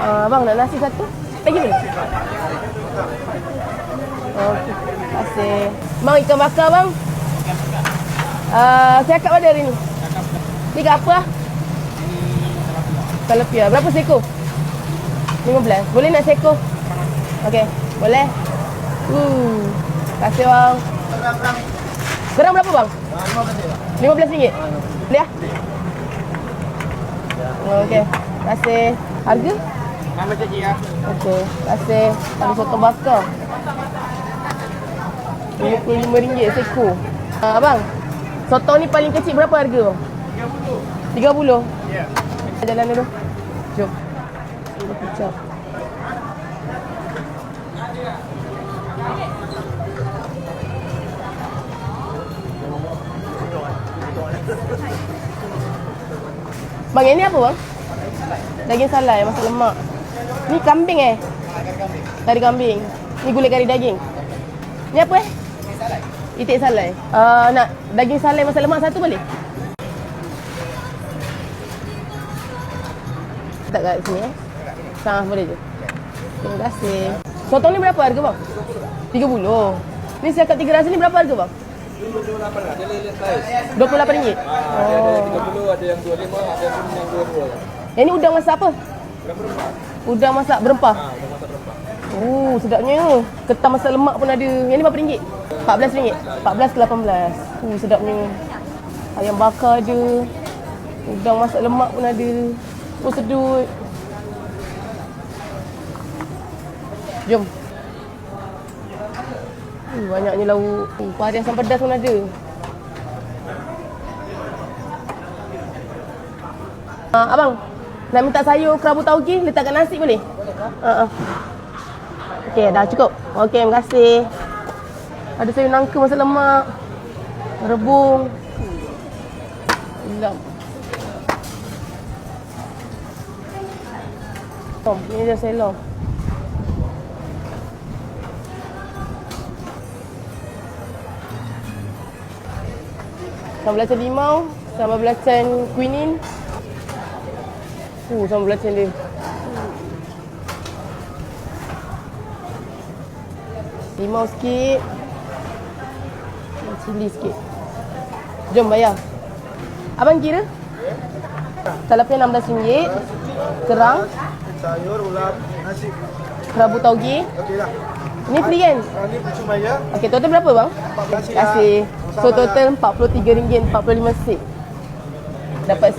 Abang nak nasi satu? Lagi boleh? Okey, terima kasih. Bang, ikan bakar bang. Saya kat mana hari ni? Ni kat apa lah? Tilapia. Berapa seekor? 15. Boleh nak seekor? Okey, boleh. Terima kasih bang. Gerang berapa bang? RM15. Boleh lah? Okey, terima kasih. Harga? Nama cik ya. Okey, terima kasih. Ada soto bakar. RM25 seekor. Abang, sotong ni paling kecil berapa harga bang? 30. 30? Ya. Jalan dulu. Jom. Kita kecap. Bang, ini apa bang? Daging salai, masak lemak. Ni kambing Kari kambing. Ni gulai kari daging. Ni apa Itik salai. Nak daging salai masak lemak satu boleh? Tak kat sini boleh je. Terima kasih. Sotong ni berapa harga bang? 30. Ni saya kat 3 rasa ni berapa harga bang? RM28. RM28? Ada yang 30, ada yang 25, ada yang 22. Yang ni udang masak apa? Udang masak berempah. Udang masak berempah. Oh, sedapnya. Ketan masak lemak pun ada. Yang ni berapa ringgit? RM14. 14 ke 18. Sedapnya. Ayam bakar ada. Udang masak lemak pun ada. Oh, sedut. Jom. Banyaknya lauk. Pari asam pedas pun ada. Abang, nak minta sayur kerabu tauge letak kat nasi boleh? Okey, dah cukup. Okey, terima kasih. Ada sayur nangka masak lemak. Rebung. Sedap. Ini dia selong. Sambal belacan limau, sambal belacan quinin. Sambal belacan dia. Limau sikit. Cili sikit. Jom bayar. Abang kira? Tilapia RM16. Kerang. Sayur, ulam, nasi. Kerabu tauge. Okey dah. Ni free kan? Ni cuma ya. Okey, total berapa bang? RM14. Terima kasih. So total RM43, 45 sen. Dapat